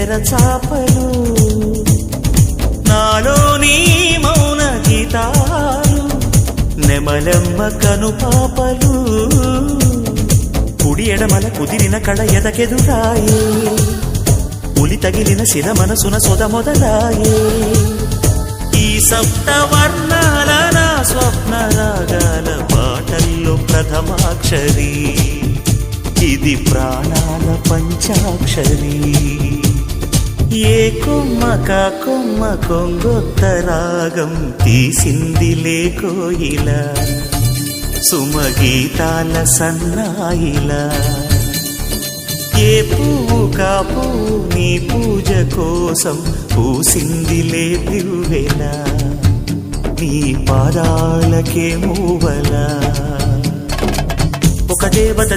తెరచాపలు నాలోని మౌన గీతాలు నెమలెమ్మ కనుపాపలు కుడి ఎడమల కుదిరిన కళ ఎదకెదురాయే ఉలి తగిలిన శిర మనసున సొద మొదలాయే ఈ సప్త వర్ణాల నా స్వప్న రాగాల పాటల్లో ప్రథమాక్షరి ఇది ప్రాణాల పంచాక్షరి ఏ కొమ్మక కొమ్మ కొంగొత్త రాగం తీసిందిలే కోయిల సుమగీతాల సన్నాయిలా ఏ పువ్వు కా పువ్వు నీ పూజ కోసం పూసిందిలే దివ్వెల నీ పాదాలకే మూవల ఒక దేవత